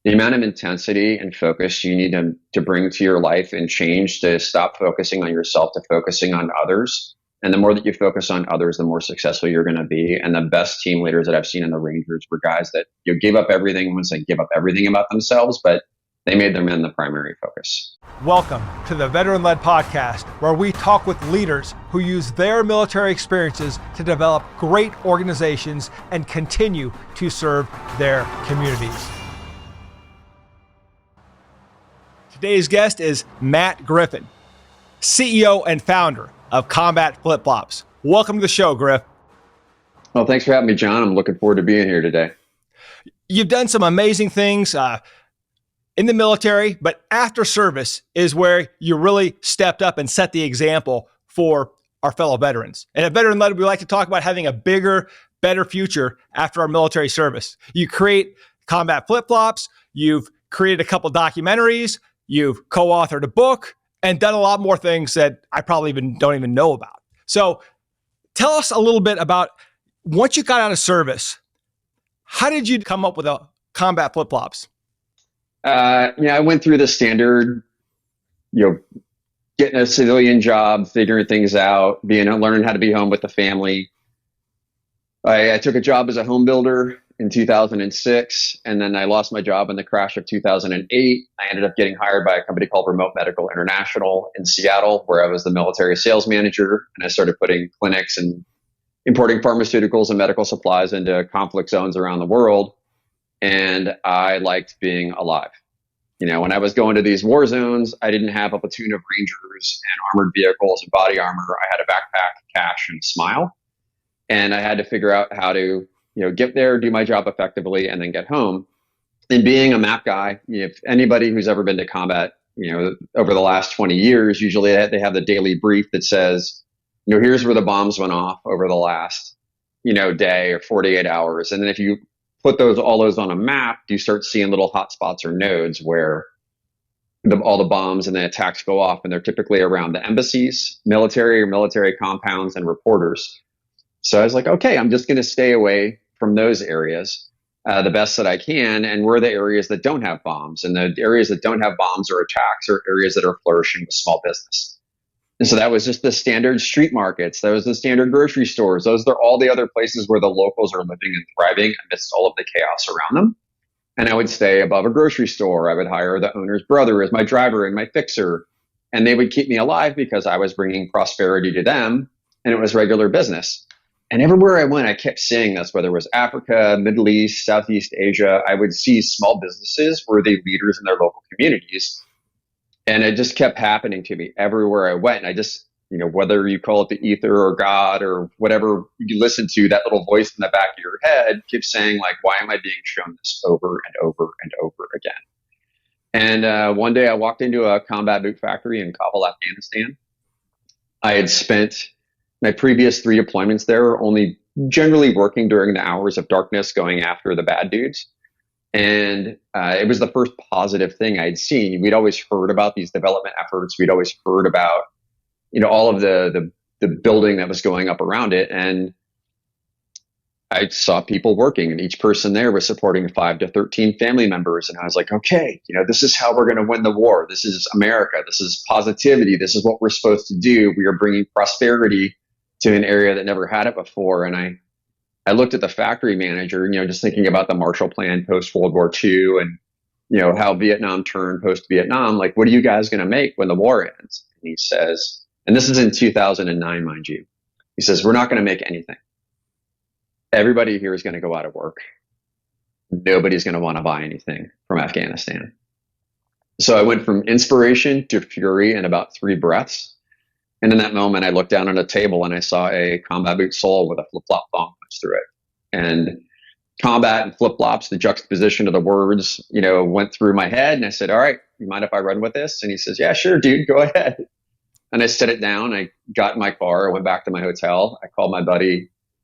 the amount of intensity and focus you need to bring to your life and change to stop focusing on yourself to focusing on others. And the more that you focus on others, the more successful you're going to be. And the best team leaders that I've seen in the Rangers were guys that gave up everything once they give up everything about themselves, but they made their men the primary focus. Welcome to the Veteran-Led Podcast, where we talk with leaders who use their military experiences to develop great organizations and continue to serve their communities. Today's guest is Matt Griffin, CEO and founder of Combat Flip-Flops. Welcome to the show, Griff. Well, thanks for having me, John. I'm looking forward to being here today. You've done some amazing things in the military, but after service is where you really stepped up and set the example for our fellow veterans. And at Veteran-Led, we like to talk about having a bigger, better future after our military service. You create Combat Flip-Flops, you've created a couple documentaries, you've co-authored a book, and done a lot more things that I probably don't even know about. So tell us a little bit about, once you got out of service, how did you come up with a Combat Flip-Flops? I went through the standard, getting a civilian job, figuring things out, learning how to be home with the family. I took a job as a home builder in 2006, and then I lost my job in the crash of 2008. I ended up getting hired by a company called Remote Medical International in Seattle, where I was the military sales manager, and I started putting clinics and importing pharmaceuticals and medical supplies into conflict zones around the world. And I liked being alive. When I was going to these war zones, I didn't have a platoon of Rangers and armored vehicles and body armor. I had a backpack, cash, and a smile. And I had to figure out how to get there, do my job effectively, and then get home. And being a map guy, if anybody who's ever been to combat, over the last 20 years, usually they have the daily brief that says, here's where the bombs went off over the last, day or 48 hours. And then if you put all those on a map, you start seeing little hotspots or nodes where all the bombs and the attacks go off. And they're typically around the embassies, military or military compounds, and reporters. So I was like, okay, I'm just going to stay away from those areas the best that I can. And where are the areas that don't have bombs? And the areas that don't have bombs or attacks are areas that are flourishing with small business. And so that was just the standard street markets. That was the standard grocery stores. Those are all the other places where the locals are living and thriving amidst all of the chaos around them. And I would stay above a grocery store. I would hire the owner's brother as my driver and my fixer. And they would keep me alive because I was bringing prosperity to them, and it was regular business. And everywhere I went, I kept seeing this, whether it was Africa, Middle East, Southeast Asia. I would see small businesses were the leaders in their local communities. And it just kept happening to me everywhere I went. And I just, whether you call it the ether or God or whatever you listen to, that little voice in the back of your head keeps saying, like, why am I being shown this over and over and over again? And one day I walked into a combat boot factory in Kabul, Afghanistan. I had spent my previous 3 deployments there only generally working during the hours of darkness, going after the bad dudes. And it was the first positive thing I'd seen. We'd always heard about these development efforts. We'd always heard about, all of the building that was going up around it. And I saw people working, and each person there was supporting 5 to 13 family members. And I was like, okay, this is how we're going to win the war. This is America. This is positivity. This is what we're supposed to do. We are bringing prosperity to an area that never had it before. And I looked at the factory manager, just thinking about the Marshall Plan post World War II and, how Vietnam turned post Vietnam. Like, what are you guys going to make when the war ends? And he says, and this is in 2009, mind you, he says, we're not going to make anything. Everybody here is going to go out of work. Nobody's going to want to buy anything from Afghanistan. So I went from inspiration to fury in about 3 breaths. And in that moment, I looked down on a table and I saw a combat boot sole with a flip-flop thong punched through it. And combat and flip-flops, the juxtaposition of the words, went through my head. And I said, all right, you mind if I run with this? And he says, yeah, sure, dude, go ahead. And I set it down. I got in my car. I went back to my hotel. I called my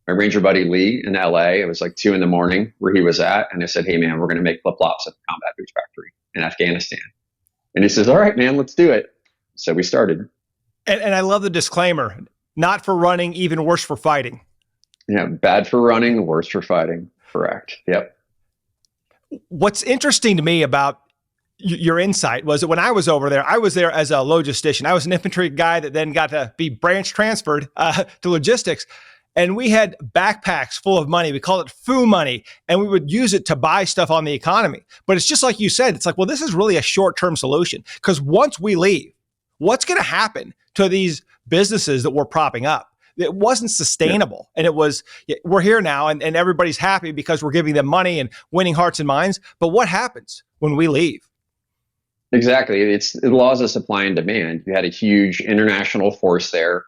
Ranger buddy Lee in LA. It was like 2 a.m. where he was at. And I said, hey, man, we're going to make flip-flops at the combat boot factory in Afghanistan. And he says, all right, man, let's do it. So we started. And I love the disclaimer, not for running, even worse for fighting. Yeah, bad for running, worse for fighting. Correct. Yep. What's interesting to me about your insight was that when I was over there, I was there as a logistician. I was an infantry guy that then got to be branch transferred to logistics. And we had backpacks full of money. We called it foo money. And we would use it to buy stuff on the economy. But it's just like you said, it's like, well, this is really a short-term solution. Because once we leave, what's going to happen to these businesses that we're propping up? It wasn't sustainable. And it was, we're here now and everybody's happy because we're giving them money and winning hearts and minds. But what happens when we leave? Exactly. It's the laws of supply and demand. You had a huge international force there,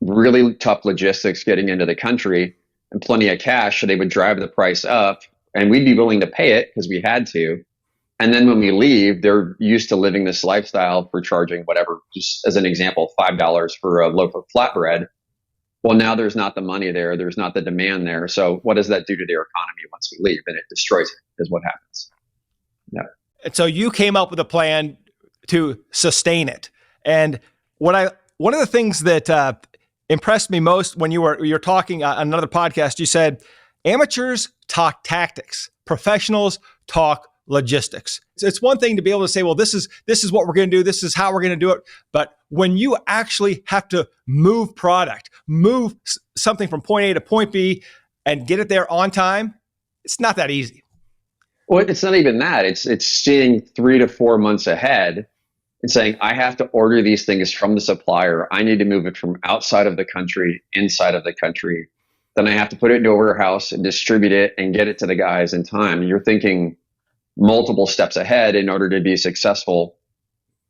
really tough logistics getting into the country, and plenty of cash. So they would drive the price up, and we'd be willing to pay it because we had to. And then when we leave, they're used to living this lifestyle for charging whatever, just as an example, $5 for a loaf of flatbread. Well, now there's not the money there. There's not the demand there. So what does that do to their economy once we leave? And it destroys it, is what happens. Yeah. And so you came up with a plan to sustain it. And one of the things that impressed me most when you're talking on another podcast, you said, amateurs talk tactics, professionals talk logistics. It's one thing to be able to say, well, this is what we're going to do. This is how we're going to do it. But when you actually have to move product, move something from point A to point B and get it there on time, it's not that easy. Well, it's not even that. It's seeing 3 to 4 months ahead and saying, I have to order these things from the supplier. I need to move it from outside of the country, inside of the country. Then I have to put it into a warehouse and distribute it and get it to the guys in time. You're thinking multiple steps ahead in order to be successful,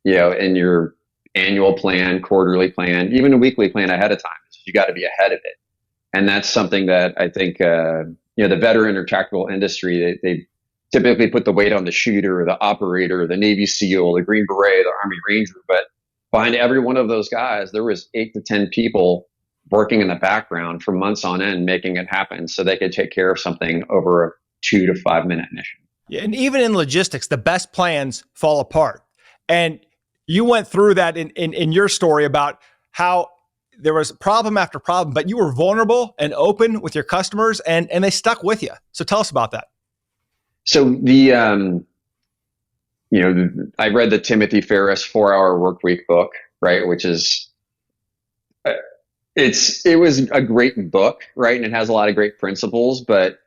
in your annual plan, quarterly plan, even a weekly plan ahead of time. You got to be ahead of it. And that's something that I think, the veteran or tactical industry, they typically put the weight on the shooter, the operator, the Navy SEAL, the Green Beret, the Army Ranger. But behind every one of those guys, there was 8 to 10 people working in the background for months on end, making it happen so they could take care of something over a 2 to 5 minute mission. Yeah, and even in logistics, the best plans fall apart. And you went through that in your story about how there was problem after problem, but you were vulnerable and open with your customers and they stuck with you. So tell us about that. So I read the Timothy Ferriss 4-Hour Workweek book, right? Which is, it was a great book, right? And it has a lot of great principles, but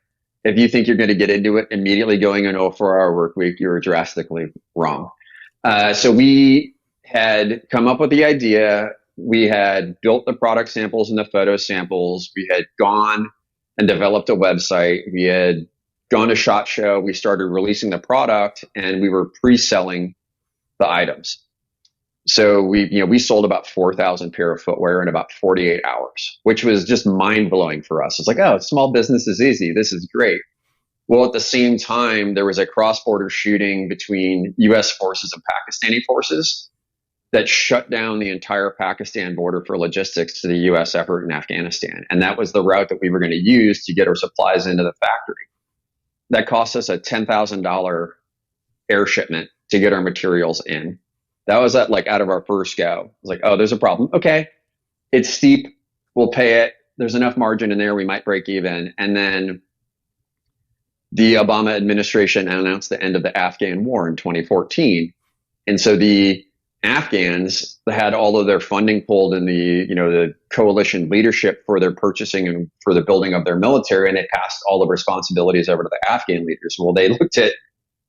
if you think you're going to get into it immediately going into a 4-hour workweek, you're drastically wrong. So we had come up with the idea. We had built the product samples and the photo samples. We had gone and developed a website. We had gone to SHOT Show. We started releasing the product and we were pre-selling the items. So we sold about 4,000 pair of footwear in about 48 hours, which was just mind blowing for us. It's like, oh, small business is easy. This is great. Well, at the same time, there was a cross-border shooting between U.S. forces and Pakistani forces that shut down the entire Pakistan border for logistics to the U.S. effort in Afghanistan. And that was the route that we were going to use to get our supplies into the factory. That cost us a $10,000 air shipment to get our materials in. That was out of our first go. I was like, oh, there's a problem. Okay. It's steep. We'll pay it. There's enough margin in there. We might break even. And then the Obama administration announced the end of the Afghan war in 2014. And so the Afghans had all of their funding pulled in the coalition leadership for their purchasing and for the building of their military. And they passed all the responsibilities over to the Afghan leaders. Well, they looked at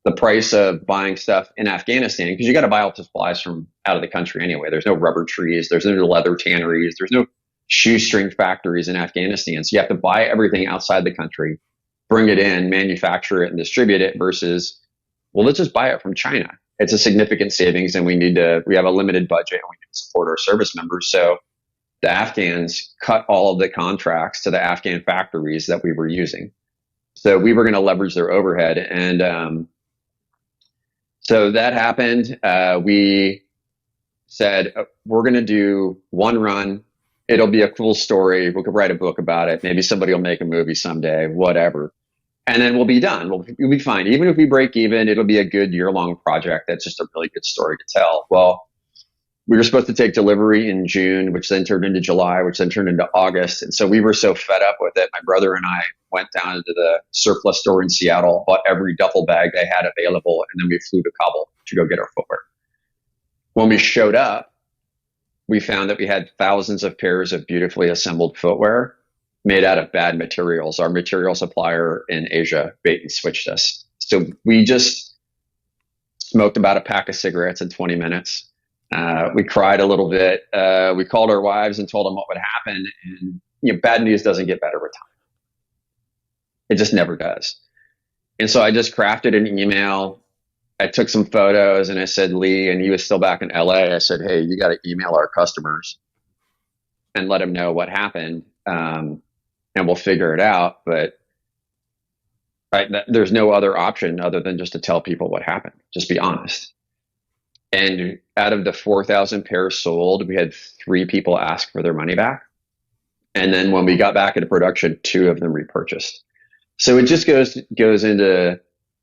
the price of buying stuff in Afghanistan, because you got to buy all the supplies from out of the country anyway. There's no rubber trees. There's no leather tanneries. There's no shoestring factories in Afghanistan. So you have to buy everything outside the country, bring it in, manufacture it, and distribute it versus, well, let's just buy it from China. It's a significant savings, and we have a limited budget and we need to support our service members. So the Afghans cut all of the contracts to the Afghan factories that we were using. So we were going to leverage their overhead. And, so that happened. We said, we're going to do one run. It'll be a cool story. We could write a book about it. Maybe somebody will make a movie someday, whatever. And then we'll be done. We'll be fine. Even if we break even, it'll be a good year-long project. That's just a really good story to tell. Well, we were supposed to take delivery in June, which then turned into July, which then turned into August. And so we were so fed up with it. My brother and I went down to the surplus store in Seattle, bought every duffel bag they had available, and then we flew to Kabul to go get our footwear. When we showed up, we found that we had thousands of pairs of beautifully assembled footwear made out of bad materials. Our material supplier in Asia bait and switched us. So we just smoked about a pack of cigarettes in 20 minutes. We cried a little bit. We called our wives and told them what would happen. And bad news doesn't get better with time. It just never does. And so I just crafted an email. I took some photos and I said, Lee, and he was still back in LA. I said, hey, you got to email our customers and let them know what happened. And we'll figure it out. But there's no other option other than just to tell people what happened. Just be honest. And out of the 4,000 pairs sold, we had 3 people ask for their money back. And then when we got back into production, 2 of them repurchased. So it just goes into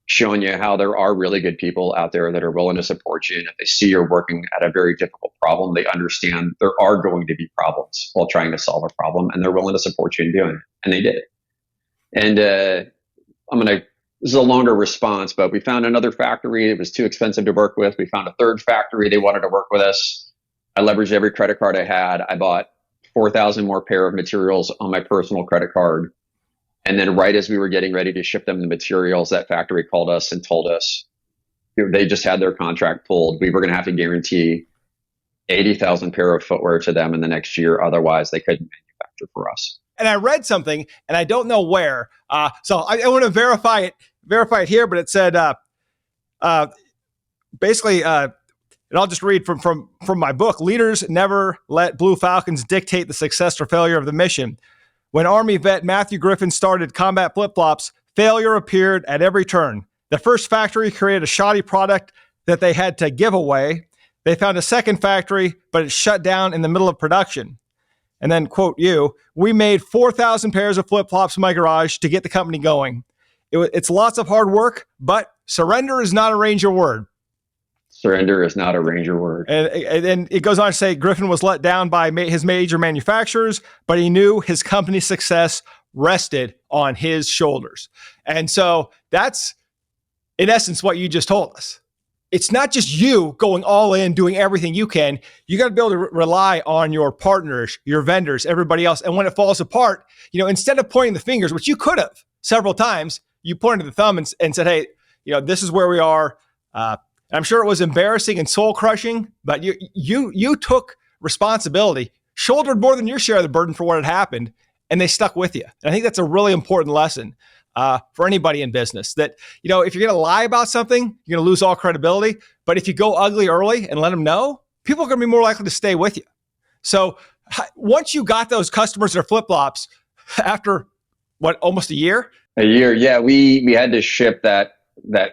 showing you how there are really good people out there that are willing to support you. And if they see you're working at a very difficult problem, they understand there are going to be problems while trying to solve a problem, and they're willing to support you in doing it. And they did. And this is a longer response, but we found another factory. It was too expensive to work with. We found a third factory. They wanted to work with us. I leveraged every credit card I had. I bought 4,000 more pair of materials on my personal credit card. And then right as we were getting ready to ship them the materials, that factory called us and told us they just had their contract pulled. We were going to have to guarantee 80,000 pair of footwear to them in the next year. Otherwise, they couldn't manufacture for us. And I read something, and I don't know where. So I want to verify it here, but it said basically, and I'll just read from my book. Leaders never let Blue Falcons dictate the success or failure of the mission. When Army vet Matthew Griffin started Combat Flip-Flops, failure appeared at every turn. The first factory created a shoddy product that they had to give away. They found a second factory, but it shut down in the middle of production. And then, quote you, we made 4,000 pairs of flip-flops in my garage to get the company going. It's lots of hard work, but surrender is not a Ranger word. Surrender is not a Ranger word. And it goes on to say Griffin was let down by his major manufacturers, but he knew his company's success rested on his shoulders. And so that's, in essence, what you just told us. It's not just you going all in, doing everything you can. You got to be able to rely on your partners, your vendors, everybody else. And when it falls apart, instead of pointing the fingers, which you could have several times, you pointed the thumb and said, hey, this is where we are. I'm sure it was embarrassing and soul crushing, but you took responsibility, shouldered more than your share of the burden for what had happened, and they stuck with you. And I think that's a really important lesson for anybody in business, that, if you're going to lie about something, you're going to lose all credibility. But if you go ugly early and let them know, people are going to be more likely to stay with you. So once you got those customers that are flip-flops after almost a year? A year. Yeah. We had to ship that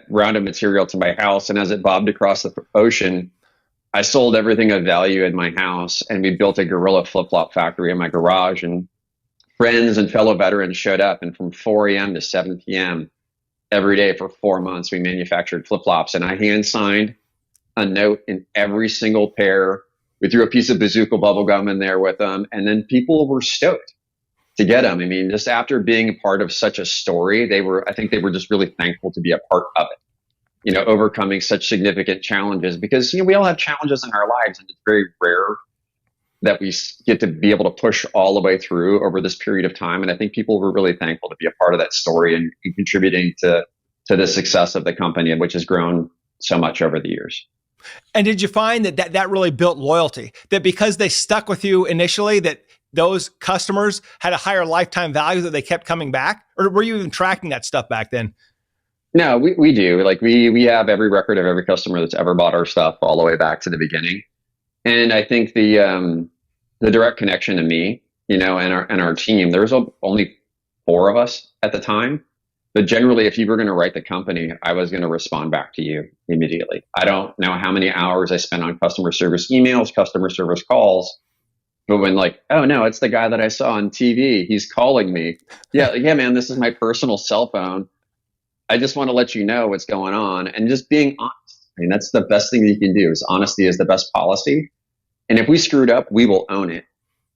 round of material to my house. And as it bobbed across the ocean, I sold everything of value in my house, and we built a guerrilla flip-flop factory in my garage, and friends and fellow veterans showed up. And from 4 a.m. to 7 p.m. every day for 4 months, we manufactured flip-flops, and I hand signed a note in every single pair. We threw a piece of bazooka bubble gum in there with them. And then people were stoked to get them. I mean, just after being a part of such a story, I think they were just really thankful to be a part of it, overcoming such significant challenges, because, we all have challenges in our lives, and it's very rare that we get to be able to push all the way through over this period of time. And I think people were really thankful to be a part of that story and contributing to the success of the company, which has grown so much over the years. And did you find that really built loyalty, that because they stuck with you initially, that those customers had a higher lifetime value, that they kept coming back? Or were you even tracking that stuff back then? No, we do. Like we have every record of every customer that's ever bought our stuff all the way back to the beginning. And I think the direct connection to me, and our team, there was only 4 of us at the time. But generally, if you were going to write the company, I was going to respond back to you immediately. I don't know how many hours I spent on customer service emails, customer service calls. But when oh no, it's the guy that I saw on TV. He's calling me. Yeah, man, this is my personal cell phone. I just want to let you know what's going on, and just being honest. I mean, that's the best thing that you can do. Is honesty is the best policy. And if we screwed up, we will own it.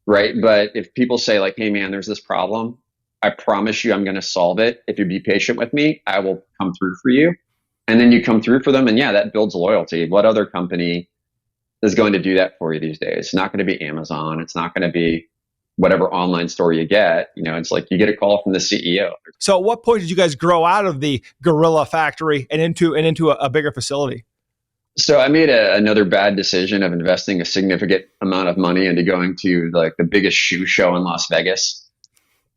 Right. But if people say like, hey man, there's this problem, I promise you I'm going to solve it. If you be patient with me, I will come through for you. And then you come through for them. And yeah, that builds loyalty. What other company is going to do that for you these days? It's not going to be Amazon. It's not going to be whatever online store you get. It's like you get a call from the CEO. So at what point did you guys grow out of the guerrilla factory and into a bigger facility? So I made another bad decision of investing a significant amount of money into going to like the biggest shoe show in Las Vegas.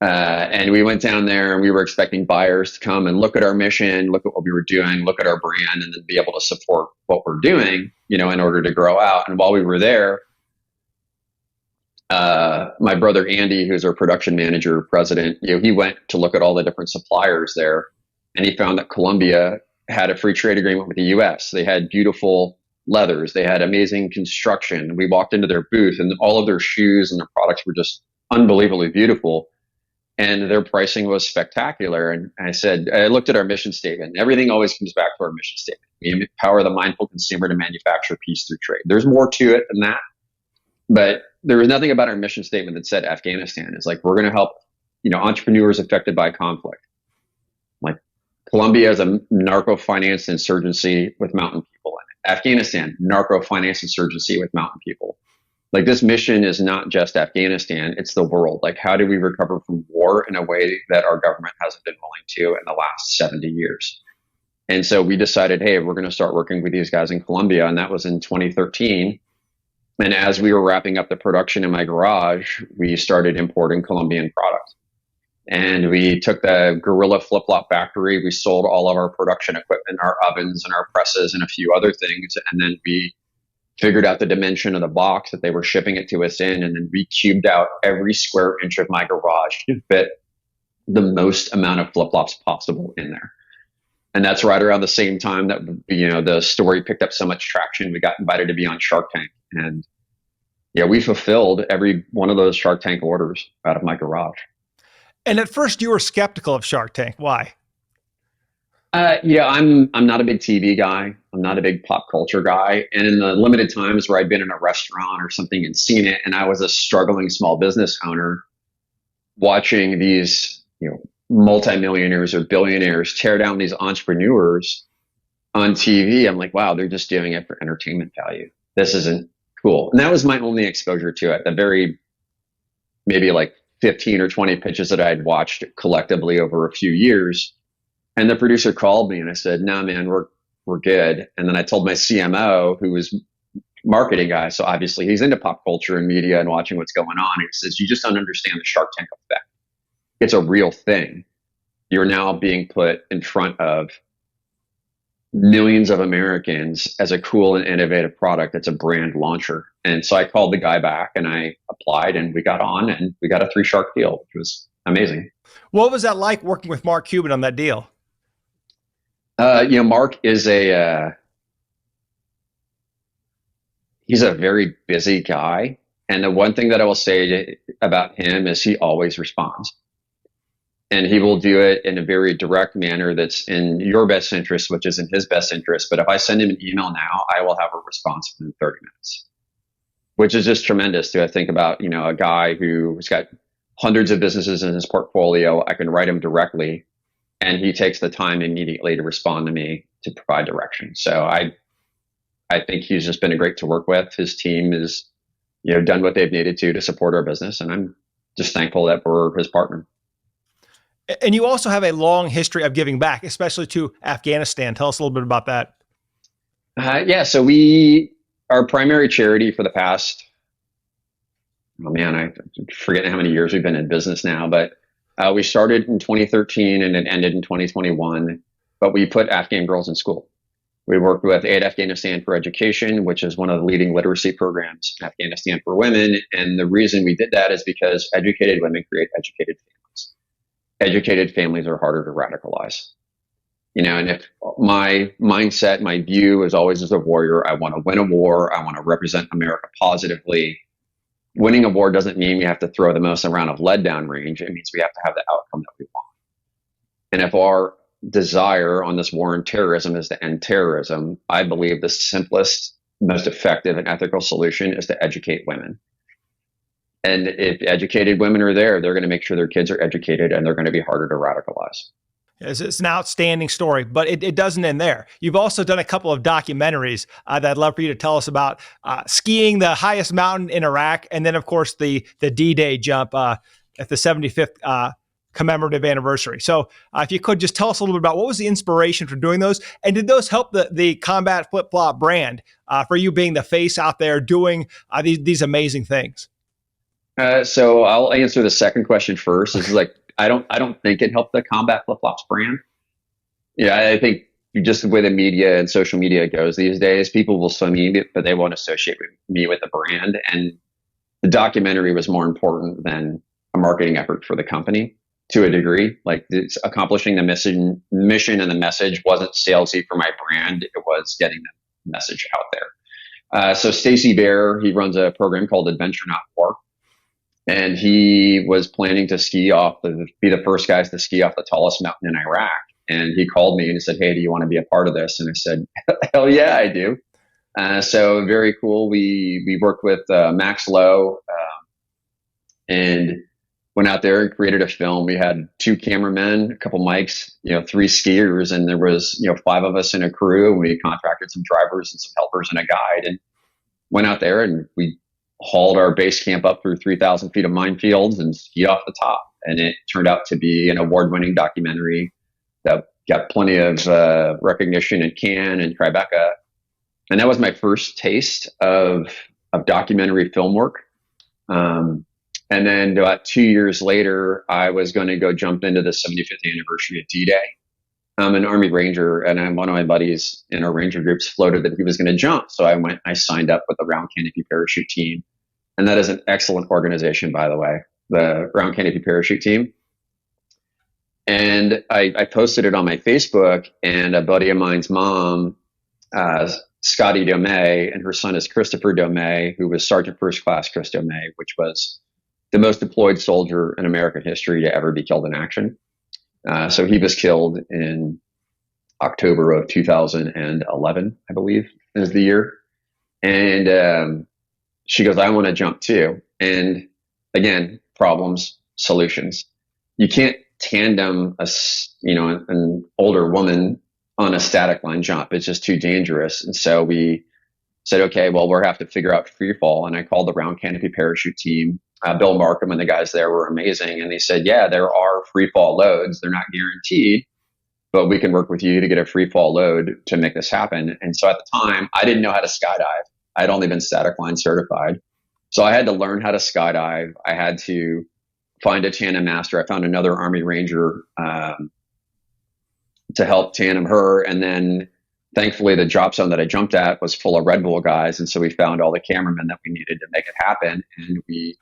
And we went down there and we were expecting buyers to come and look at our mission, look at what we were doing, look at our brand, and then be able to support what we're doing, in order to grow out. And while we were there, my brother Andy, who's our production manager, president, he went to look at all the different suppliers there, and he found that Colombia had a free trade agreement with the U.S. They had beautiful leathers, they had amazing construction. We walked into their booth, and all of their shoes and their products were just unbelievably beautiful. And their pricing was spectacular. And I looked at our mission statement. Everything always comes back to our mission statement. We empower the mindful consumer to manufacture peace through trade. There's more to it than that. But there was nothing about our mission statement that said Afghanistan. It's like, we're going to help, entrepreneurs affected by conflict. Like Colombia is a narco finance insurgency with mountain people in it. Afghanistan, narco finance insurgency with mountain people. Like this mission is not just Afghanistan, it's the world. Like how do we recover from war in a way that our government hasn't been willing to in the last 70 years? And so we decided, hey, we're going to start working with these guys in Colombia. And that was in 2013. And as we were wrapping up the production in my garage, we started importing Colombian product. And we took the Guerrilla flip-flop factory. We sold all of our production equipment, our ovens and our presses and a few other things. And then we figured out the dimension of the box that they were shipping it to us in, and then we cubed out every square inch of my garage to fit the most amount of flip-flops possible in there. And that's right around the same time that, the story picked up so much traction. We got invited to be on Shark Tank, and we fulfilled every one of those Shark Tank orders out of my garage. And at first you were skeptical of Shark Tank. Why? I'm not a big TV guy. I'm not a big pop culture guy. And in the limited times where I've been in a restaurant or something and seen it, and I was a struggling small business owner watching these, multimillionaires or billionaires tear down these entrepreneurs on TV, I'm like, wow, they're just doing it for entertainment value. This isn't cool. And that was my only exposure to it. The very, maybe like 15 or 20 pitches that I had watched collectively over a few years. And the producer called me and I said, no, man, we're good. And then I told my CMO, who was marketing guy, so obviously he's into pop culture and media and watching what's going on. He says, you just don't understand the Shark Tank effect. It's a real thing. You're now being put in front of millions of Americans as a cool and innovative product that's a brand launcher. And so I called the guy back and I applied and we got on and we got a 3 shark deal, which was amazing. What was that like working with Mark Cuban on that deal? Mark is he's a very busy guy. And the one thing that I will say about him is he always responds. And he will do it in a very direct manner that's in your best interest, which is in his best interest. But if I send him an email now, I will have a response within 30 minutes, which is just tremendous to think about, a guy who's got hundreds of businesses in his portfolio. I can write him directly and he takes the time immediately to respond to me to provide direction. So I think he's just been great to work with. His team has, done what they've needed to support our business. And I'm just thankful that we're his partner. And you also have a long history of giving back, especially to Afghanistan. Tell us a little bit about that. So our primary charity for the past, I forget how many years we've been in business now, but we started in 2013 and it ended in 2021, but we put Afghan girls in school. We worked with Aid Afghanistan for Education, which is one of the leading literacy programs in Afghanistan for women. And the reason we did that is because educated women create educated families. Educated families are harder to radicalize. And if my mindset, my view is always as a warrior, I want to win a war. I want to represent America positively. Winning a war doesn't mean we have to throw the most amount of lead down range. It means we have to have the outcome that we want. And if our desire on this war on terrorism is to end terrorism, I believe the simplest most effective and ethical solution is to educate women. And if educated women are there, they're going to make sure their kids are educated, and they're going to be harder to radicalize. It's an outstanding story, but it doesn't end there. You've also done a couple of documentaries that I'd love for you to tell us about, skiing the highest mountain in Iraq, and then, of course, the D-Day jump at the 75th commemorative anniversary. So if you could just tell us a little bit about what was the inspiration for doing those, and did those help the Combat Flip-Flop brand for you being the face out there doing these amazing things? So I'll answer the second question first. This is like, I don't think it helped the Combat Flip-Flops brand. Yeah, I think just the way the media and social media goes these days, people will sue me, but they won't associate me with the brand. And the documentary was more important than a marketing effort for the company to a degree. Like, it's accomplishing the mission and the message wasn't salesy for my brand. It was getting the message out there. So Stacey Bear, he runs a program called Adventure Not War. And he was planning to be the first guys to ski off the tallest mountain in Iraq. And he called me and he said, "Hey, do you want to be a part of this?" And I said, "Hell yeah, I do." So very cool. We worked with Max Lowe and went out there and created a film. We had 2 cameramen, a couple mics, 3 skiers, and there was 5 of us in a crew. And we contracted some drivers and some helpers and a guide, and went out there and we hauled our base camp up through 3,000 feet of minefields and skied off the top. And it turned out to be an award-winning documentary that got plenty of recognition in Cannes and Tribeca. And that was my first taste of documentary film work. And then about 2 years later, I was going to go jump into the 75th anniversary of D-Day. I'm an Army Ranger, and one of my buddies in our Ranger groups floated that he was going to jump. So I signed up with the Round Canopy Parachute Team. And that is an excellent organization, by the way, the Round Canopy Parachute Team. And I posted it on my Facebook, and a buddy of mine's mom, Scotty Domey, and her son is Christopher Domey, who was Sergeant First Class Chris Domey, which was the most deployed soldier in American history to ever be killed in action. So he was killed in October of 2011, I believe, is the year. And she goes, "I want to jump too." And again, problems, solutions. You can't tandem an older woman on a static line jump. It's just too dangerous. And so we said, okay, well, we'll have to figure out free fall. And I called the Round Canopy Parachute Team. Bill Markham and the guys there were amazing. And they said, yeah, there are free fall loads. They're not guaranteed, but we can work with you to get a free fall load to make this happen. And so at the time, I didn't know how to skydive. I'd only been static line certified. So I had to learn how to skydive. I had to find a tandem master. I found another Army Ranger to help tandem her. And then thankfully the drop zone that I jumped at was full of Red Bull guys. And so we found all the cameramen that we needed to make it happen. And we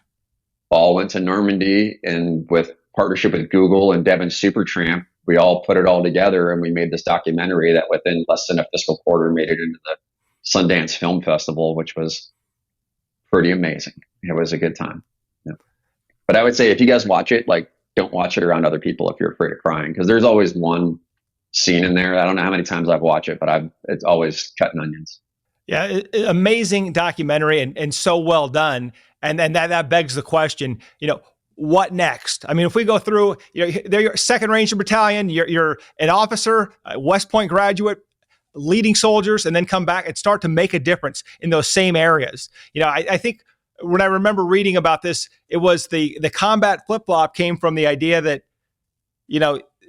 all went to Normandy, and with partnership with Google and Devon Supertramp, we all put it all together and we made this documentary that within less than a fiscal quarter made it into the Sundance Film Festival, which was pretty amazing. It was a good time. Yeah. But I would say if you guys watch it, like, don't watch it around other people if you're afraid of crying, because there's always one scene in there. I don't know how many times I've watched it, but it's always cutting onions. Yeah, amazing documentary and so well done. And then that begs the question, what next? I mean, if we go through, they're your 2nd Ranger Battalion, you're an officer, a West Point graduate, leading soldiers, and then come back and start to make a difference in those same areas. I think when I remember reading about this, it was the combat flip-flop came from the idea that,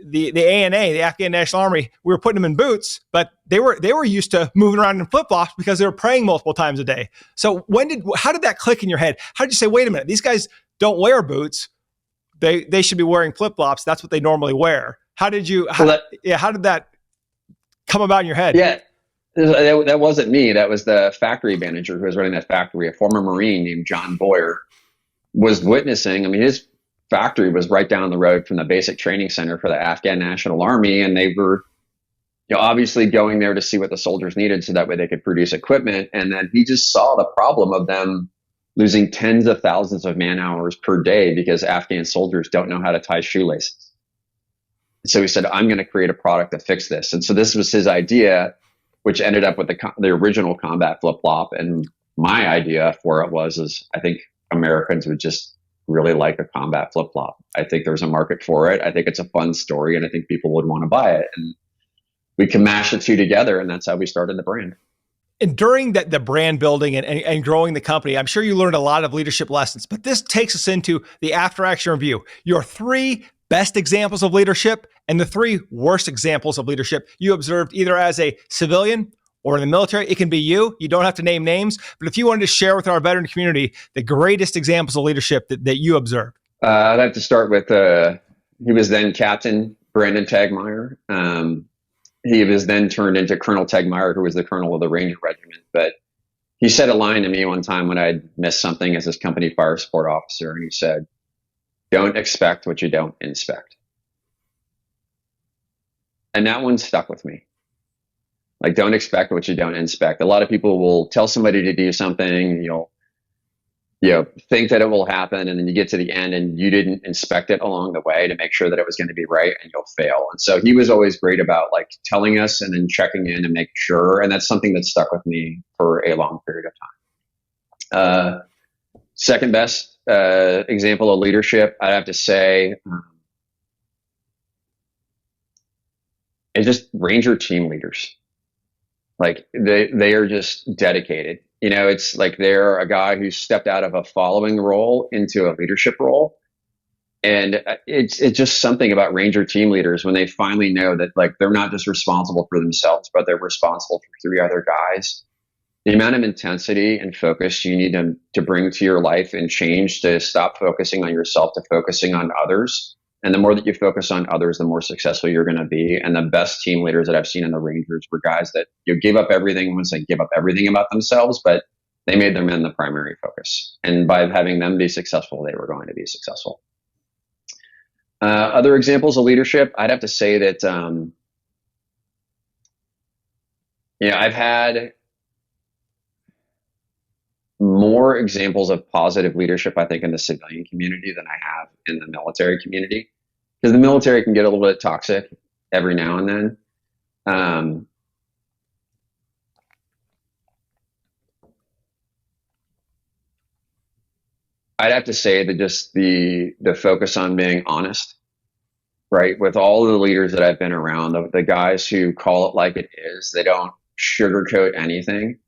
the ANA, the Afghan National Army, we were putting them in boots, but they were used to moving around in flip-flops because they were praying multiple times a day. So how did that click in your head? How did you say, wait a minute, these guys don't wear boots. They should be wearing flip-flops. That's what they normally wear. How did that come about in your head? Yeah, that wasn't me. That was the factory manager who was running that factory. A former Marine named John Boyer was witnessing. I mean, his factory was right down the road from the basic training center for the Afghan National Army. And they were obviously going there to see what the soldiers needed so that way they could produce equipment. And then he just saw the problem of them losing tens of thousands of man hours per day because Afghan soldiers don't know how to tie shoelaces. So he said, I'm going to create a product that fixes this. And so this was his idea. which ended up with the original combat flip flop. And my idea for it is I think Americans would just really like a combat flip flop. I think there's a market for it. I think it's a fun story, and I think people would want to buy it. And we can mash the two together, and that's how we started the brand. And during the brand building and growing the company, I'm sure you learned a lot of leadership lessons, but this takes us into the after action review. Your 3 best examples of leadership and the 3 worst examples of leadership you observed either as a civilian or in the military. It can be you. You don't have to name names, but if you wanted to share with our veteran community the greatest examples of leadership that you observed. I'd have to start with, he was then Captain Brandon Tagmeyer. He was then turned into Colonel Tegmeyer, who was the colonel of the Ranger Regiment. But he said a line to me one time when I'd missed something as his company fire support officer. And he said, "Don't expect what you don't inspect." And that one stuck with me. Like, don't expect what you don't inspect. A lot of people will tell somebody to do something, you'll think that it will happen, and then you get to the end and you didn't inspect it along the way to make sure that it was going to be right, and you'll fail. And so he was always great about like telling us and then checking in and making sure. And that's something that stuck with me for a long period of time. Second best example of leadership, I'd have to say, is just Ranger team leaders. Like they are just dedicated. It's like they're a guy who stepped out of a following role into a leadership role. And it's just something about Ranger team leaders when they finally know that like they're not just responsible for themselves, but they're responsible for 3 other guys. The amount of intensity and focus you need to bring to your life and change to stop focusing on yourself to focusing on others. And the more that you focus on others, the more successful you're going to be. And the best team leaders that I've seen in the Rangers were guys that gave up everything once they give up everything about themselves, but they made their men the primary focus. And by having them be successful, they were going to be successful. Other examples of leadership, I'd have to say that, I've had more examples of positive leadership, I think, in the civilian community than I have in the military community, because the military can get a little bit toxic every now and then. I'd have to say that just the focus on being honest, right? With all of the leaders that I've been around, the guys who call it like it is, they don't sugarcoat anything.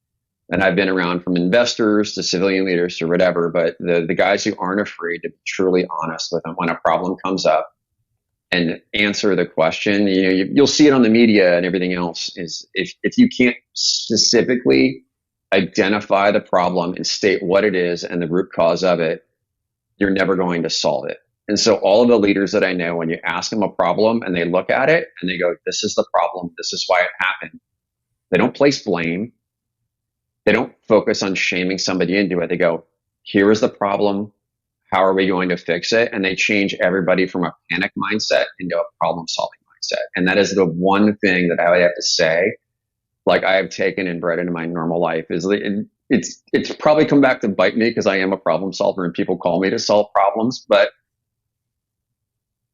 And I've been around from investors to civilian leaders to whatever, but the guys who aren't afraid to be truly honest with them when a problem comes up and answer the question, you'll see it on the media and everything else, is if you can't specifically identify the problem and state what it is and the root cause of it, you're never going to solve it. And so all of the leaders that I know, when you ask them a problem and they look at it and they go, "This is the problem, this is why it happened," they don't place blame. They don't focus on shaming somebody into it. They go, "Here is the problem. How are we going to fix it?" And they change everybody from a panic mindset into a problem solving mindset. And that is the one thing that I would have to say, like I have taken and bred into my normal life, is it's probably come back to bite me because I am a problem solver and people call me to solve problems. But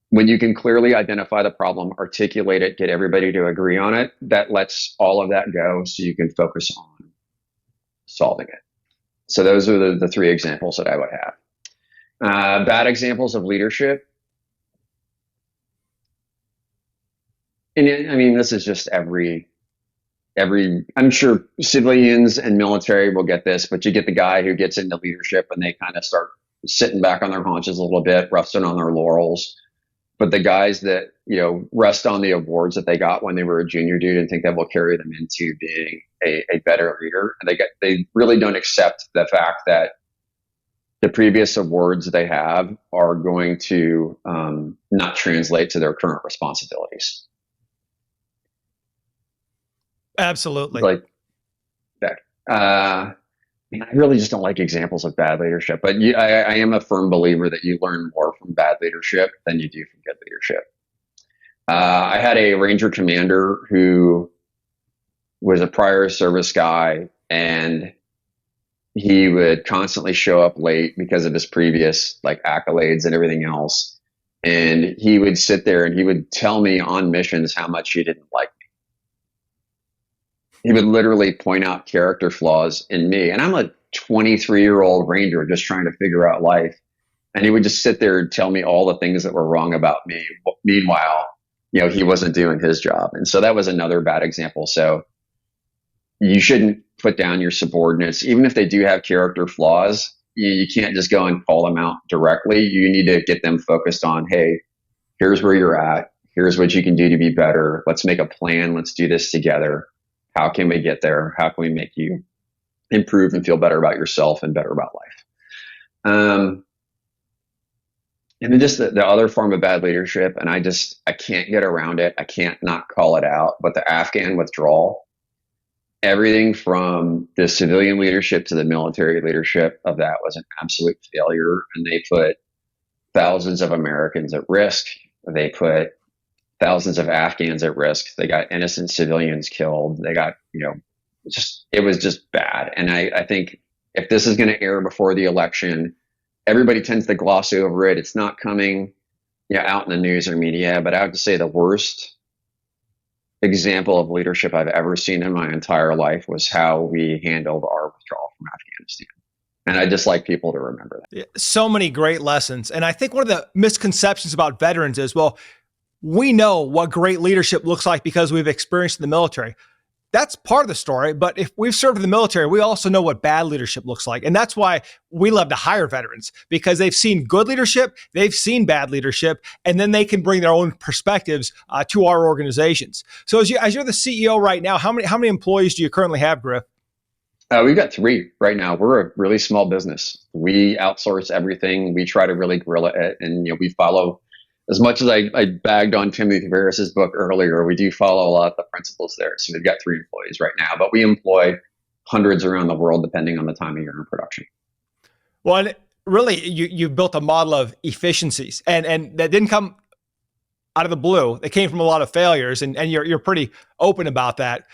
when you can clearly identify the problem, articulate it, get everybody to agree on it, that lets all of that go so you can focus on solving it. So those are the 3 examples that I would have. Bad examples of leadership. And this is just every, I'm sure civilians and military will get this, but you get the guy who gets into leadership and they kind of start sitting back on their haunches a little bit, resting on their laurels. But the guys that, rest on the awards that they got when they were a junior dude and think that will carry them into being a better leader, and they really don't accept the fact that the previous awards they have are going to not translate to their current responsibilities. Absolutely. Like that. I really just don't like examples of bad leadership, but I am a firm believer that you learn more from bad leadership than you do from good leadership. I had a Ranger commander who was a prior service guy, and he would constantly show up late because of his previous accolades and everything else. And he would sit there and he would tell me on missions how much he didn't like he would literally point out character flaws in me. And I'm a 23-year-old Ranger just trying to figure out life. And he would just sit there and tell me all the things that were wrong about me. Meanwhile, he wasn't doing his job. And so that was another bad example. So you shouldn't put down your subordinates, even if they do have character flaws. You can't just go and call them out directly. You need to get them focused on, hey, here's where you're at. Here's what you can do to be better. Let's make a plan. Let's do this together. How can we get there? How can we make you improve and feel better about yourself and better about life? And then just the other form of bad leadership, and I can't get around it. I can't not call it out, but the Afghan withdrawal, everything from the civilian leadership to the military leadership of that was an absolute failure. And they put thousands of Americans at risk. They put thousands of Afghans at risk. They got innocent civilians killed. They got, it was just bad. And I think if this is going to air before the election, everybody tends to gloss over it. It's not coming out in the news or media, but I have to say the worst example of leadership I've ever seen in my entire life was how we handled our withdrawal from Afghanistan. And I just like people to remember that. Yeah, so many great lessons. And I think one of the misconceptions about veterans is, well, we know what great leadership looks like because we've experienced in the military. That's part of the story. But if we've served in the military, we also know what bad leadership looks like. And that's why we love to hire veterans, because they've seen good leadership, they've seen bad leadership, and then they can bring their own perspectives to our organizations. So as you're the CEO right now, how many employees do you currently have, Griff? We've got 3 right now. We're a really small business. We outsource everything. We try to really guerrilla it. And, we follow, as much as I bagged on Timothy Ferriss's book earlier, we do follow a lot of the principles there. So we've got 3 employees right now, but we employ hundreds around the world, depending on the time of year in production. Well, and really, you've built a model of efficiencies, and that didn't come out of the blue. It came from a lot of failures, and you're pretty open about that.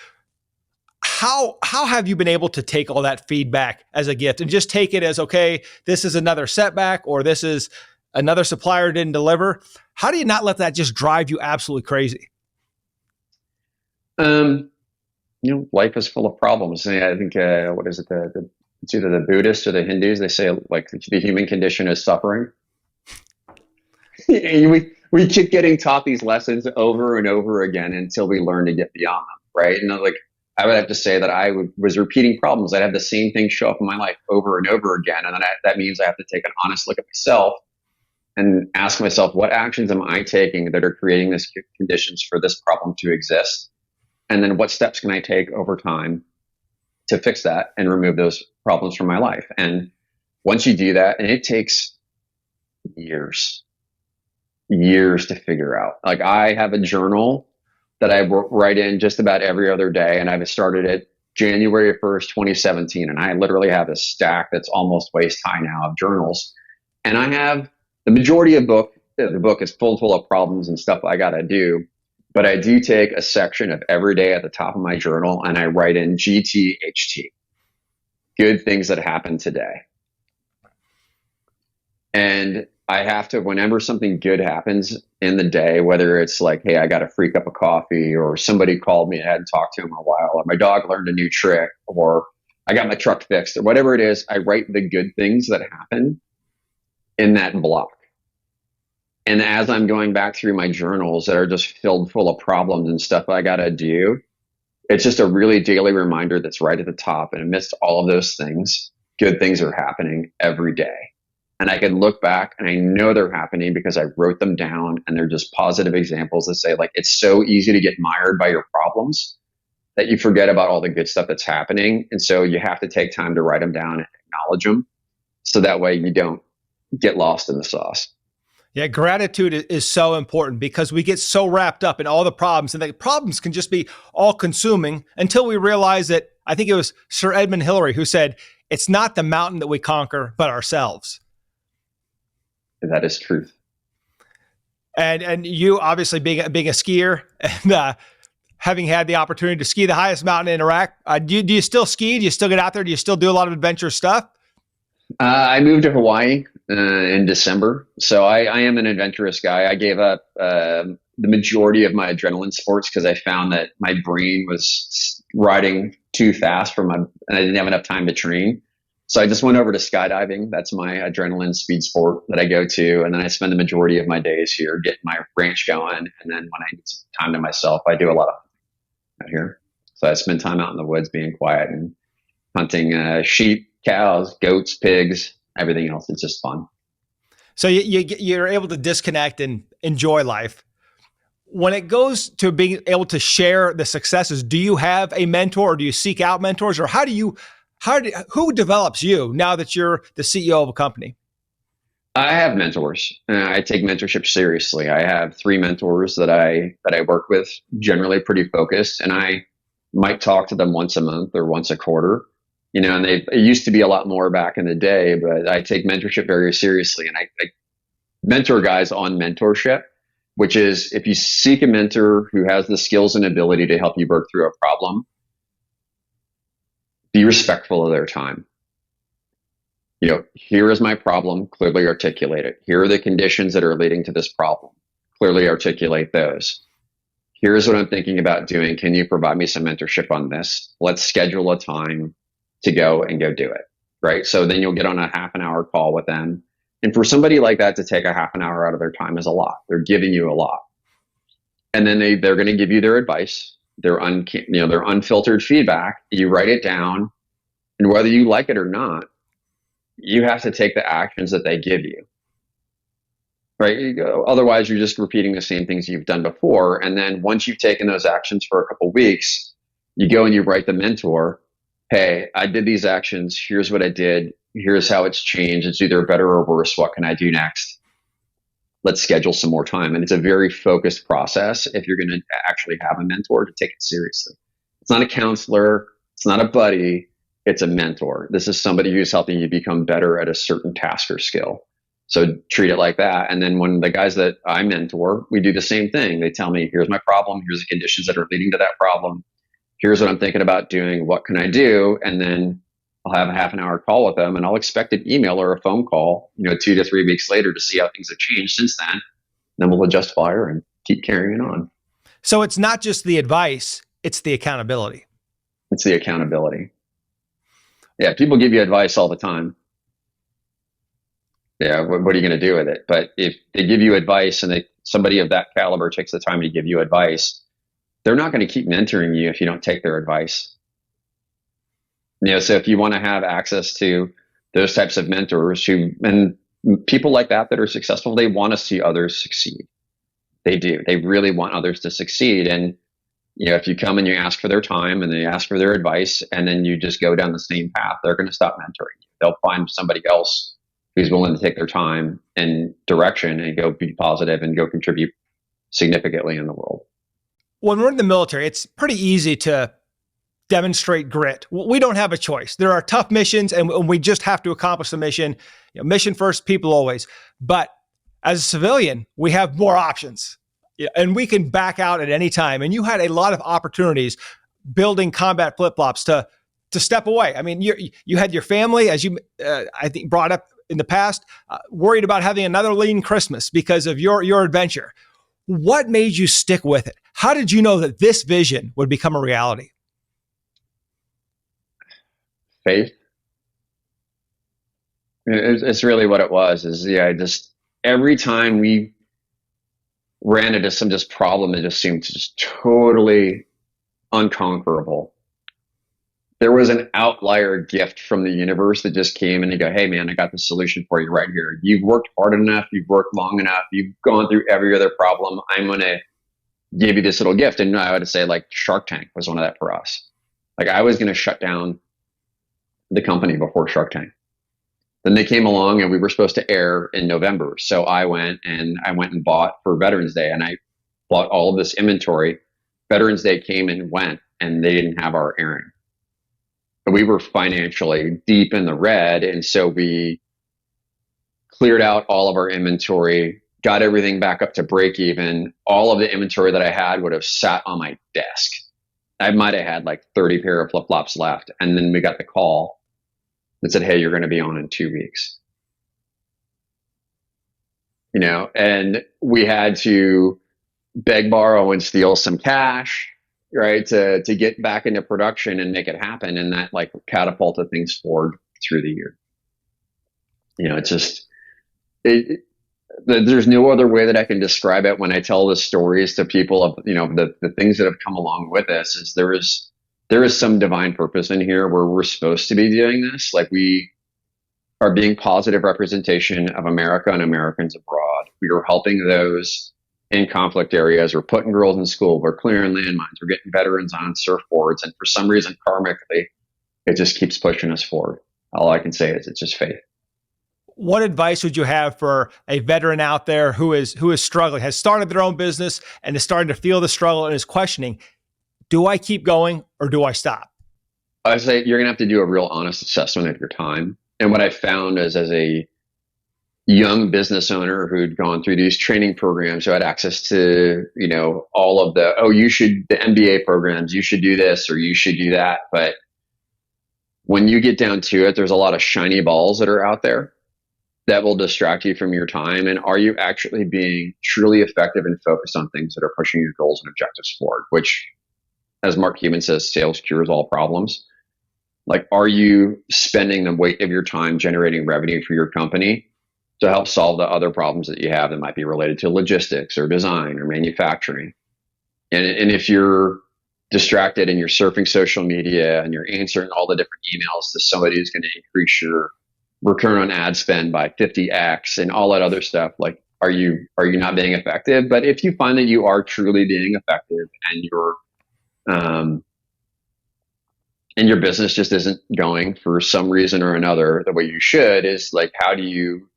How have you been able to take all that feedback as a gift and just take it as, okay, this is another setback, or this is another supplier didn't deliver? How do you not let that just drive you absolutely crazy? Life is full of problems. And I think, what is it? It's either the Buddhists or the Hindus. They say like the human condition is suffering. We keep getting taught these lessons over and over again until we learn to get beyond them, right? And I would have to say that I was repeating problems. I'd have the same thing show up in my life over and over again. And then that means I have to take an honest look at myself and ask myself, what actions am I taking that are creating these conditions for this problem to exist? And then what steps can I take over time to fix that and remove those problems from my life? And once you do that, and it takes years to figure out. Like, I have a journal that I write in just about every other day, and I've started it January 1st, 2017. And I literally have a stack that's almost waist high now of journals. And I have the majority of the book is full of problems and stuff I got to do. But I do take a section of every day at the top of my journal, and I write in GTHT, good things that happened today. And I have to, whenever something good happens in the day, whether it's like, hey, I got a free cup of coffee, or somebody called me and I hadn't talked to him in a while, or my dog learned a new trick, or I got my truck fixed, or whatever it is, I write the good things that happen in that block. And as I'm going back through my journals that are just filled full of problems and stuff I got to do, it's just a really daily reminder that's right at the top. And amidst all of those things, good things are happening every day. And I can look back and I know they're happening because I wrote them down, and they're just positive examples that say, like, it's so easy to get mired by your problems that you forget about all the good stuff that's happening. And so you have to take time to write them down and acknowledge them, so that way you don't get lost in the sauce. Yeah, gratitude is so important, because we get so wrapped up in all the problems, and the problems can just be all consuming until we realize that, I think it was Sir Edmund Hillary who said, it's not the mountain that we conquer, but ourselves. That is truth. And you obviously being a skier and having had the opportunity to ski the highest mountain in Iraq, do you still ski? Do you still get out there? Do you still do a lot of adventure stuff? I moved to Hawaii in December, so I am an adventurous guy. I gave up the majority of my adrenaline sports because I found that my brain was riding too fast and I didn't have enough time to train. So I just went over to skydiving. That's my adrenaline speed sport that I go to. And then I spend the majority of my days here getting my ranch going. And then when I need some time to myself, I do a lot of out here. So I spend time out in the woods being quiet and hunting sheep, cows, goats, pigs, everything else. It's just fun. So you're able to disconnect and enjoy life. When it goes to being able to share the successes, do you have a mentor, or do you seek out mentors, or who develops you now that you're the CEO of a company? I have mentors. I take mentorship seriously. I have 3 mentors that I work with, generally pretty focused, and I might talk to them once a month or once a quarter. And it used to be a lot more back in the day, but I take mentorship very seriously, and I mentor guys on mentorship, which is if you seek a mentor who has the skills and ability to help you work through a problem, be respectful of their time. Here is my problem, clearly articulate it. Here are the conditions that are leading to this problem, clearly articulate those. Here's what I'm thinking about doing. Can you provide me some mentorship on this? Let's schedule a time to go do it. Right. So then you'll get on a half an hour call with them. And for somebody like that to take a half an hour out of their time is a lot. They're giving you a lot. And then they're going to give you their advice, their unfiltered feedback. You write it down, and whether you like it or not, you have to take the actions that they give you, right? Otherwise, you're just repeating the same things you've done before. And then once you've taken those actions for a couple of weeks, you go and you write the mentor, hey, I did these actions. Here's what I did. Here's how it's changed. It's either better or worse. What can I do next? Let's schedule some more time. And it's a very focused process if you're going to actually have a mentor, to take it seriously. It's not a counselor. It's not a buddy. It's a mentor. This is somebody who's helping you become better at a certain task or skill. So treat it like that. And then when the guys that I mentor, we do the same thing. They tell me, here's my problem. Here's the conditions that are leading to that problem. Here's what I'm thinking about doing. What can I do? And then I'll have a half an hour call with them, and I'll expect an email or a phone call, 2 to 3 weeks later, to see how things have changed since then. Then we'll adjust fire and keep carrying on. So it's not just the advice, it's the accountability. It's the accountability. Yeah, people give you advice all the time. Yeah, what are you going to do with it? But if they give you advice and somebody of that caliber takes the time to give you advice, they're not going to keep mentoring you if you don't take their advice. So if you want to have access to those types of mentors and people like that are successful, they want to see others succeed. They do. They really want others to succeed. And if you come and you ask for their time and they ask for their advice, and then you just go down the same path, they're going to stop mentoring you. They'll find somebody else who's willing to take their time and direction and go be positive and go contribute significantly in the world. When we're in the military, it's pretty easy to demonstrate grit. We don't have a choice. There are tough missions, and we just have to accomplish the mission. Mission first, people always. But as a civilian, we have more options. And we can back out at any time. And you had a lot of opportunities building combat flip-flops to step away. I mean, you had your family, as you I think brought up in the past, worried about having another lean Christmas because of your adventure. What made you stick with it? How did you know that this vision would become a reality? Faith. It's really what it was. Just every time we ran into some problem that just seemed just totally unconquerable, there was an outlier gift from the universe that just came and you go, hey man, I got the solution for you right here. You've worked hard enough. You've worked long enough. You've gone through every other problem. I'm going to give you this little gift. And I would say like Shark Tank was one of that for us. Like I was going to shut down the company before Shark Tank. Then they came along and we were supposed to air in November. So I went and bought for Veterans Day, and I bought all of this inventory. Veterans Day came and went, and they didn't have our airing. We were financially deep in the red. And so we cleared out all of our inventory, got everything back up to break even. All of the inventory that I had would have sat on my desk. I might have had like 30 pair of flip-flops left. And then we got the call that said, hey, you're going to be on in 2 weeks. And we had to beg, borrow, and steal some cash. right? To get back into production and make it happen. And that like catapulted things forward through the year. It's just, there's no other way that I can describe it when I tell the stories to people of, the things that have come along with this is there is some divine purpose in here where we're supposed to be doing this. Like we are being positive representation of America and Americans abroad. We are helping those in conflict areas. We're putting girls in school. We're clearing landmines. We're getting veterans on surfboards. And for some reason, karmically, it just keeps pushing us forward. All I can say is it's just faith. What advice would you have for a veteran out there who is struggling, has started their own business and is starting to feel the struggle and is questioning, do I keep going or do I stop? I say you're going to have to do a real honest assessment of your time. And what I found is as a young business owner who'd gone through these training programs, who had access to, all of the MBA programs, you should do this or you should do that. But when you get down to it, there's a lot of shiny balls that are out there that will distract you from your time. And are you actually being truly effective and focused on things that are pushing your goals and objectives forward? Which, as Mark Cuban says, sales cures all problems. Like, are you spending the weight of your time generating revenue for your company to help solve the other problems that you have that might be related to logistics or design or manufacturing? And if you're distracted and you're surfing social media and you're answering all the different emails to somebody who's going to increase your return on ad spend by 50x and all that other stuff, like, are you not being effective? But if you find that you are truly being effective and your business just isn't going for some reason or another the way you should, is like, how do you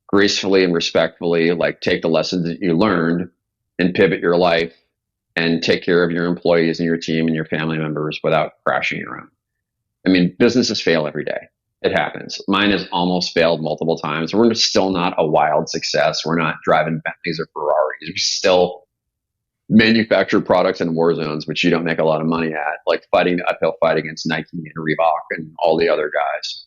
gracefully and respectfully like take the lessons that you learned and pivot your life and take care of your employees and your team and your family members without crashing your own? I mean, businesses fail every day. It happens. Mine has almost failed multiple times. We're still not a wild success. We're not driving Bentleys or Ferraris. We still manufacture products in war zones, which you don't make a lot of money at, like fighting the uphill fight against Nike and Reebok and all the other guys,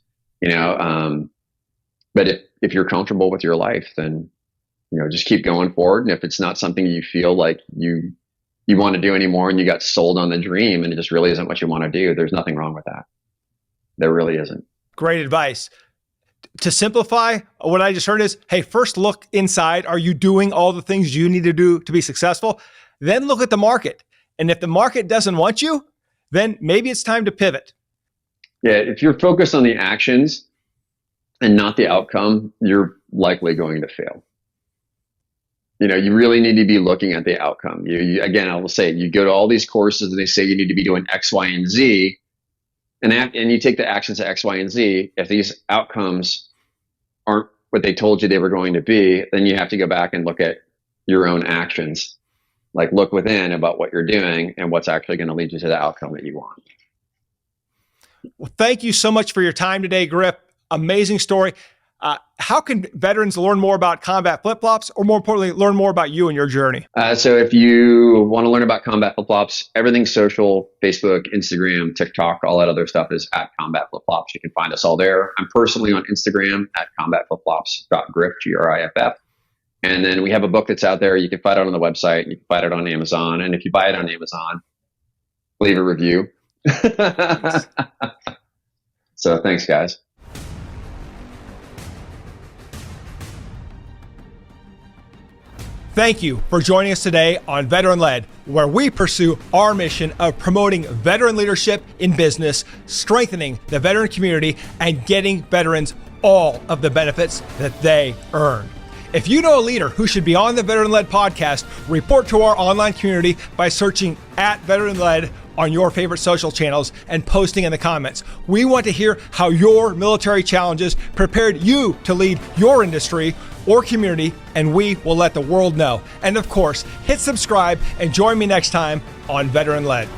but if you're comfortable with your life, then, just keep going forward. And if it's not something you feel like you want to do anymore and you got sold on the dream and it just really isn't what you want to do, there's nothing wrong with that. There really isn't. Great advice. To simplify, what I just heard is, hey, first look inside. Are you doing all the things you need to do to be successful? Then look at the market. And if the market doesn't want you, then maybe it's time to pivot. Yeah, if you're focused on the actions and not the outcome, you're likely going to fail. You really need to be looking at the outcome. Again, I will say, you go to all these courses and they say you need to be doing X, Y, and Z. And you take the actions to X, Y, and Z. If these outcomes aren't what they told you they were going to be, then you have to go back and look at your own actions. Like, look within about what you're doing and what's actually going to lead you to the outcome that you want. Well, thank you so much for your time today, Griff. Amazing story. How can veterans learn more about combat flip-flops, or more importantly, learn more about you and your journey? So if you want to learn about combat flip-flops, everything's social: Facebook, Instagram, TikTok, all that other stuff is at combat flip-flops. You can find us all there. I'm personally on Instagram at combatflipflops.griff, Griff. And then we have a book that's out there. You can find it on the website. You can find it on Amazon. And if you buy it on Amazon, leave a review. So thanks, guys. Thank you for joining us today on Veteran Led, where we pursue our mission of promoting veteran leadership in business, strengthening the veteran community, and getting veterans all of the benefits that they earn. If you know a leader who should be on the Veteran Led podcast, report to our online community by searching at Veteran Led on your favorite social channels and posting in the comments. We want to hear how your military challenges prepared you to lead your industry or community, and we will let the world know. And of course, hit subscribe and join me next time on Veteran Led.